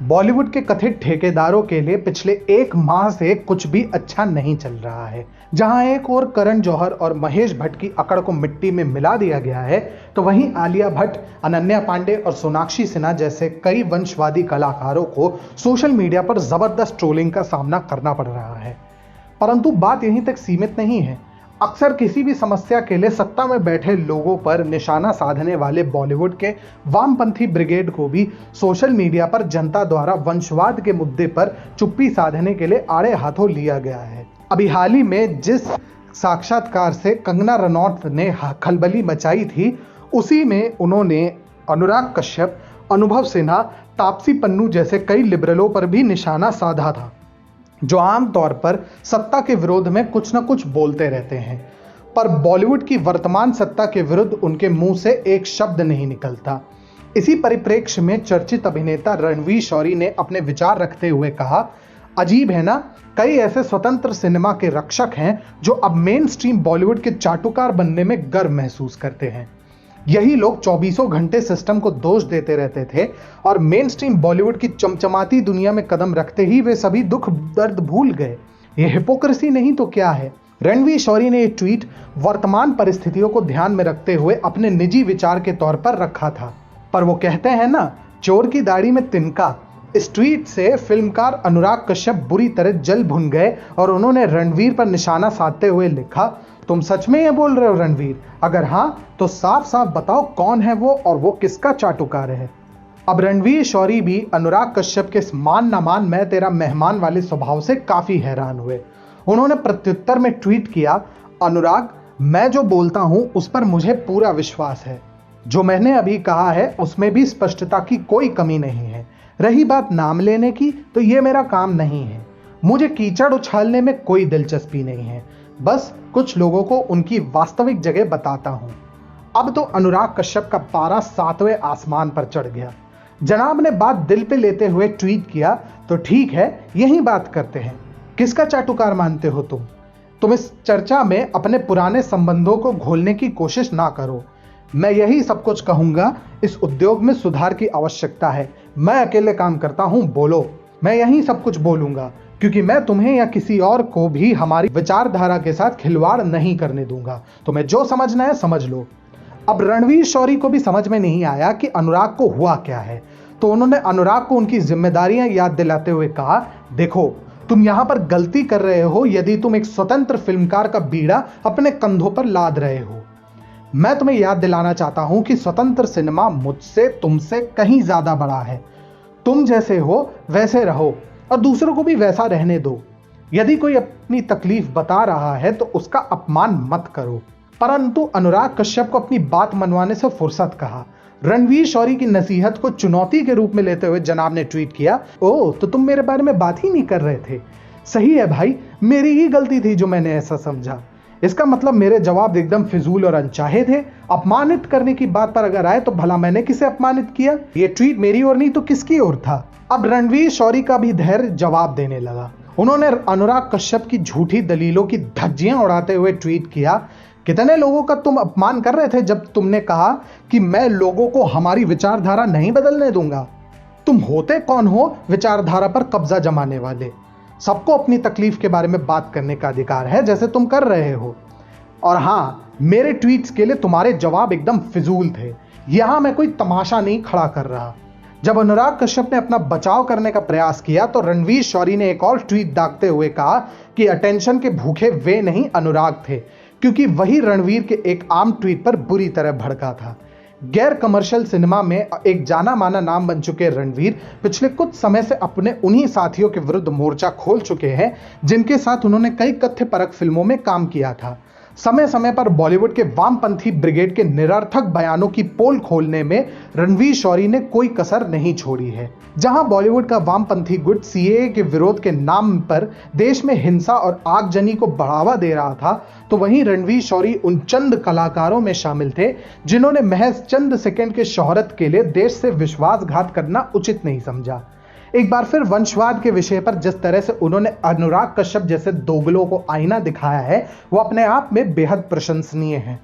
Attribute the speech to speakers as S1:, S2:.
S1: बॉलीवुड के कथित ठेकेदारों के लिए पिछले एक माह से कुछ भी अच्छा नहीं चल रहा है। जहां एक और करण जौहर और महेश भट्ट की अकड़ को मिट्टी में मिला दिया गया है, तो वहीं आलिया भट्ट, अनन्या पांडे और सोनाक्षी सिन्हा जैसे कई वंशवादी कलाकारों को सोशल मीडिया पर जबरदस्त ट्रोलिंग का सामना करना पड़ रहा है। परंतु बात यहीं तक सीमित नहीं है। अक्सर किसी भी समस्या के लिए सत्ता में बैठे लोगों पर निशाना साधने वाले बॉलीवुड के वामपंथी ब्रिगेड को भी सोशल मीडिया पर जनता द्वारा वंशवाद के मुद्दे पर चुप्पी साधने के लिए आड़े हाथों लिया गया है। अभी हाल ही में जिस साक्षात्कार से कंगना रनौत ने खलबली मचाई थी, उसी में उन्होंने अनुराग कश्यप, अनुभव सिन्हा, तापसी पन्नू जैसे कई लिबरलों पर भी निशाना साधा था, जो आमतौर पर सत्ता के विरोध में कुछ न कुछ बोलते रहते हैं, पर बॉलीवुड की वर्तमान सत्ता के विरुद्ध उनके मुंह से एक शब्द नहीं निकलता। इसी परिप्रेक्ष्य में चर्चित अभिनेता रणवीर शौरी ने अपने विचार रखते हुए कहा, अजीब है ना, कई ऐसे स्वतंत्र सिनेमा के रक्षक हैं जो अब मेन स्ट्रीम बॉलीवुड के चाटुकार बनने में गर्व महसूस करते हैं। यही लोग 24 घंटे सिस्टम को दोष देते रहते थे और मेन स्ट्रीम बॉलीवुड की चमचमाती दुनिया में कदम रखते ही वे सभी दुख दर्द भूल गए। यह हिपोक्रेसी नहीं तो क्या है। रणवीर शौरी ने यह ट्वीट वर्तमान परिस्थितियों को ध्यान में रखते हुए अपने निजी विचार के तौर पर रखा था, पर वो कहते हैं ना, चोर की दाढ़ी में तिनका। इस ट्वीट से फिल्मकार अनुराग कश्यप बुरी तरह जल भुन गए और उन्होंने रणवीर पर निशाना साधते हुए लिखा, तुम सच में ये बोल रहे हो रणवीर? अगर हाँ, तो साफ साफ बताओ कौन है वो और वो किसका चाटुकार है। अब रणवीर शौरी भी अनुराग कश्यप के मान ना मान मैं तेरा मेहमान वाले स्वभाव से काफी हैरान हुए। उन्होंने प्रत्युत्तर में ट्वीट किया, अनुराग, मैं जो बोलता हूं उस पर मुझे पूरा विश्वास है। जो मैंने अभी कहा है उसमें भी स्पष्टता की कोई कमी नहीं है। रही बात नाम लेने की, तो ये मेरा काम नहीं है। मुझे कीचड़ उछालने में कोई दिलचस्पी नहीं है, बस कुछ लोगों को उनकी वास्तविक जगह बताता हूं। अब तो अनुराग कश्यप का पारा 7वें आसमान पर चढ़ गया। जनाब ने बात दिल पे लेते हुए ट्वीट किया, तो ठीक है, यही बात करते हैं। किसका चाटुकार मानते हो तुम इस चर्चा में अपने पुराने संबंधों को घोलने की कोशिश ना करो। मैं यही सब कुछ कहूंगा, इस उद्योग में सुधार की आवश्यकता है। मैं अकेले काम करता हूं, बोलो। मैं यही सब कुछ बोलूंगा, क्योंकि मैं तुम्हें या किसी और को भी हमारी विचारधारा के साथ खिलवाड़ नहीं करने दूंगा। तुम्हें जो समझना है समझ लो। अब रणवीर शौरी को भी समझ में नहीं आया कि अनुराग को हुआ क्या है, तो उन्होंने अनुराग को उनकी जिम्मेदारियां याद दिलाते हुए कहा, देखो, तुम यहां पर गलती कर रहे हो यदि तुम एक स्वतंत्र फिल्मकार का बीड़ा अपने कंधों पर लाद रहे हो। मैं तुम्हें याद दिलाना चाहता हूं कि स्वतंत्र सिनेमा मुझसे, तुमसे कहीं ज्यादा बड़ा है। तुम जैसे हो वैसे रहो और दूसरों को भी वैसा रहने दो। यदि कोई अपनी तकलीफ बता रहा है तो उसका अपमान मत करो। परंतु अनुराग कश्यप को अपनी बात मनवाने से फुर्सत कहा। रणवीर शौरी की नसीहत को चुनौती के रूप में लेते हुए जनाब ने ट्वीट किया, ओह, तो तुम मेरे बारे में बात ही नहीं कर रहे थे। सही है भाई, मेरी ही गलती थी जो मैंने ऐसा समझा। इसका मतलब मेरे जवाब एकदम फिजूल और अनचाहे थे। अपमानित करने की बात पर अगर आए तो भला मैंने किसे अपमानित किया? ये ट्वीट मेरी ओर नहीं तो किसकी ओर था? अब रणवीर शौरी का भी धैर्य जवाब देने लगा। उन्होंने अनुराग कश्यप की झूठी दलीलों की धज्जियां उड़ाते हुए ट्वीट किया, कितने लोगों का तुम अपमान कर रहे थे जब तुमने कहा कि मैं लोगों को हमारी विचारधारा नहीं बदलने दूंगा। तुम होते कौन हो विचारधारा पर कब्जा जमाने वाले? सबको अपनी तकलीफ के बारे में बात करने का अधिकार है, जैसे तुम कर रहे हो। और हाँ, मेरे ट्वीट्स के लिए तुम्हारे जवाब एकदम फिजूल थे। यहां मैं कोई तमाशा नहीं खड़ा कर रहा। जब अनुराग कश्यप ने अपना बचाव करने का प्रयास किया तो रणवीर शौरी ने एक और ट्वीट दागते हुए कहा कि अटेंशन के भूखे वे नहीं, अनुराग थे, क्योंकि वही रणवीर के एक आम ट्वीट पर बुरी तरह भड़का था। गैर कमर्शियल सिनेमा में एक जाना माना नाम बन चुके रणवीर पिछले कुछ समय से अपने उन्हीं साथियों के विरुद्ध मोर्चा खोल चुके हैं जिनके साथ उन्होंने कई तथ्यपरक फिल्मों में काम किया था। समय समय पर बॉलीवुड के वामपंथी ब्रिगेड के निरर्थक बयानों की पोल खोलने में रणवीर शौरी ने कोई कसर नहीं छोड़ी है। जहां बॉलीवुड का वामपंथी गुट सीएए के विरोध के नाम पर देश में हिंसा और आगजनी को बढ़ावा दे रहा था, तो वहीं रणवीर शौरी उन चंद कलाकारों में शामिल थे जिन्होंने महज चंद सेकंड के शोहरत के लिए देश से विश्वासघात करना उचित नहीं समझा। एक बार फिर वंशवाद के विषय पर जिस तरह से उन्होंने अनुराग कश्यप जैसे दोगलों को आईना दिखाया है, वो अपने आप में बेहद प्रशंसनीय है।